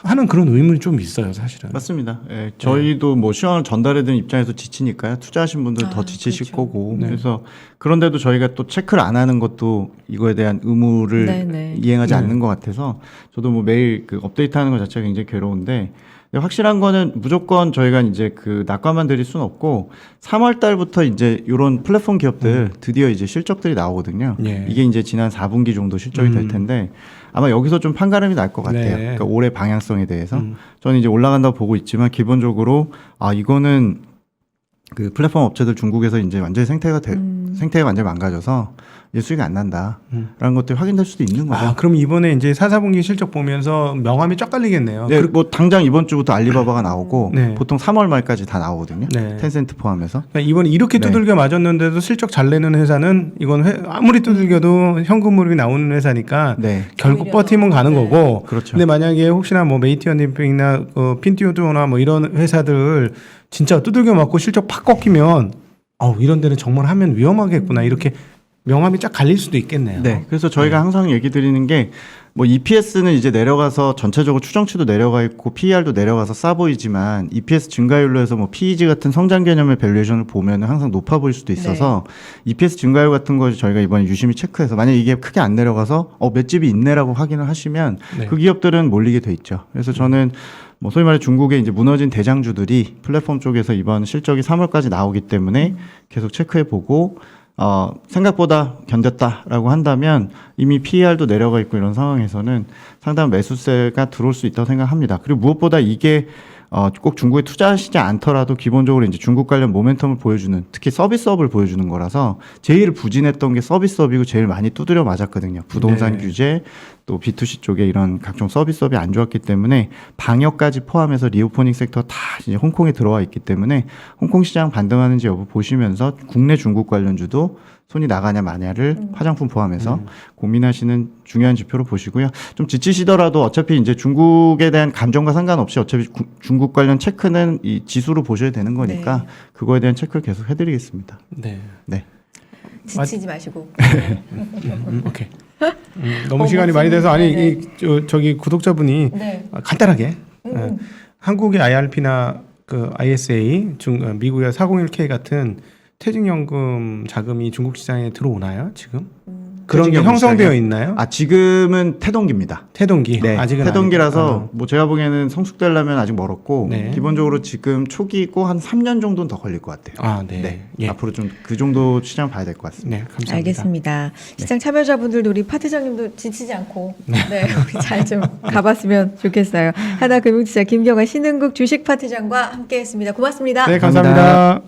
[SPEAKER 2] 하는 그런 의문이 좀 있어요, 사실은.
[SPEAKER 3] 맞습니다. 예, 저희도 뭐 시황을 전달해드린 입장에서 지치니까요. 투자하신 분들 더 지치실
[SPEAKER 1] 그렇죠.
[SPEAKER 3] 거고.
[SPEAKER 2] 네.
[SPEAKER 3] 그래서 그런데도 저희가 또 체크를 안 하는 것도 이거에 대한 의무를
[SPEAKER 1] 네네.
[SPEAKER 3] 이행하지
[SPEAKER 2] 네.
[SPEAKER 3] 않는 것 같아서 저도 뭐 매일 그 업데이트하는 것 자체가 굉장히 괴로운데 확실한 거는 무조건 저희가 이제 그 낙관만 드릴 수는 없고 3월 달부터 이제 이런 플랫폼 기업들 드디어 이제 실적들이 나오거든요.
[SPEAKER 2] 예.
[SPEAKER 3] 이게 이제 지난 4분기 정도 실적이 될 텐데 아마 여기서 좀 판가름이 날 것 같아요.
[SPEAKER 2] 네.
[SPEAKER 3] 그러니까 올해 방향성에 대해서 저는 이제 올라간다고 보고 있지만 기본적으로 아 이거는 그 플랫폼 업체들 중국에서 이제 완전히 생태가 완전히 망가져서 이제 수익이 안 난다라는 것들이 확인될 수도 있는 거죠.
[SPEAKER 2] 아, 그럼 이번에 이제 4, 4분기 실적 보면서 명함이 쫙 깔리겠네요.
[SPEAKER 3] 네, 뭐 당장 이번 주부터 알리바바가 나오고
[SPEAKER 2] 네.
[SPEAKER 3] 보통 3월 말까지 다 나오거든요.
[SPEAKER 2] 네.
[SPEAKER 3] 텐센트 포함해서.
[SPEAKER 2] 그러니까 이번에 이렇게
[SPEAKER 3] 네.
[SPEAKER 2] 두들겨 맞았는데도 실적 잘 내는 회사는 이건 아무리 두들겨도 현금흐름이 나오는 회사니까
[SPEAKER 3] 네,
[SPEAKER 2] 결국
[SPEAKER 1] 오히려.
[SPEAKER 2] 버티면 가는
[SPEAKER 1] 네.
[SPEAKER 2] 거고.
[SPEAKER 3] 그렇죠.
[SPEAKER 2] 근데 만약에 혹시나 뭐 메이티언디핑이나 핀티오도나 뭐 이런 회사들 진짜 두들겨 맞고 실적 팍 꺾이면 이런 데는 정말 하면 위험하겠구나 이렇게 명함이 쫙 갈릴 수도 있겠네요.
[SPEAKER 3] 네, 그래서 저희가 항상 얘기 드리는 게 뭐 EPS는 이제 내려가서 전체적으로 추정치도 내려가 있고 PER도 내려가서 싸 보이지만 EPS 증가율로 해서 뭐 PEG 같은 성장 개념의 밸류에이션을 보면 항상 높아 보일 수도 있어서 EPS 증가율 같은 거 저희가 이번에 유심히 체크해서 만약 이게 크게 안 내려가서 맷집이 있네라고 확인을 하시면
[SPEAKER 2] 네.
[SPEAKER 3] 그 기업들은 몰리게 돼 있죠. 그래서 저는 뭐 소위 말해 중국의 이제 무너진 대장주들이 플랫폼 쪽에서 이번 실적이 3월까지 나오기 때문에 계속 체크해 보고 생각보다 견뎠다라고 한다면 이미 PER도 내려가 있고 이런 상황에서는 상당한 매수세가 들어올 수 있다고 생각합니다. 그리고 무엇보다 이게 꼭 중국에 투자하시지 않더라도 기본적으로 이제 중국 관련 모멘텀을 보여주는 특히 서비스업을 보여주는 거라서 제일 부진했던 게 서비스업이고 제일 많이 두드려 맞았거든요. 부동산
[SPEAKER 2] 네.
[SPEAKER 3] 규제 또 B2C 쪽에 이런 각종 서비스업이 안 좋았기 때문에 방역까지 포함해서 리오퍼닝 섹터 다 이제 홍콩에 들어와 있기 때문에 홍콩 시장 반등하는지 여부 보시면서 국내 중국 관련주도 손이 나가냐 마냐를 화장품 포함해서 고민하시는 중요한 지표로 보시고요. 좀 지치시더라도 어차피 이제 중국에 대한 감정과 상관없이 어차피 중국 관련 체크는 이 지수로 보셔야 되는 거니까
[SPEAKER 1] 네.
[SPEAKER 3] 그거에 대한 체크를 계속 해드리겠습니다.
[SPEAKER 2] 네.
[SPEAKER 3] 네.
[SPEAKER 1] 지치지 마시고.
[SPEAKER 2] 오케이. 너무 시간이 많이 돼서 아니
[SPEAKER 1] 네네.
[SPEAKER 2] 저기 구독자분이
[SPEAKER 1] 네.
[SPEAKER 2] 간단하게 한국의 IRP나 그 ISA, 미국의 401k 같은 퇴직연금 자금이 중국 시장에 들어오나요? 지금? 그런 게
[SPEAKER 3] 퇴직연금
[SPEAKER 2] 형성되어
[SPEAKER 3] 시장에?
[SPEAKER 2] 있나요?
[SPEAKER 3] 지금은 태동기입니다.
[SPEAKER 2] 태동기.
[SPEAKER 3] 네,
[SPEAKER 2] 아직은
[SPEAKER 3] 태동기라서
[SPEAKER 2] 아니고.
[SPEAKER 3] 뭐 제가 보기에는 성숙되려면 아직 멀었고
[SPEAKER 2] 네.
[SPEAKER 3] 기본적으로 지금 초기고 한 3년 정도는 더 걸릴 것 같아요.
[SPEAKER 2] 네. 예.
[SPEAKER 3] 앞으로 좀 그 정도 시장 봐야 될 것 같습니다.
[SPEAKER 2] 네, 감사합니다.
[SPEAKER 1] 알겠습니다. 시장 참여자분들도 우리 파트장님도 지치지 않고 우리 잘 좀 가봤으면 좋겠어요. 하나금융투자 김경아 신흥국 주식 파트장과 함께했습니다. 고맙습니다.
[SPEAKER 2] 네, 감사합니다.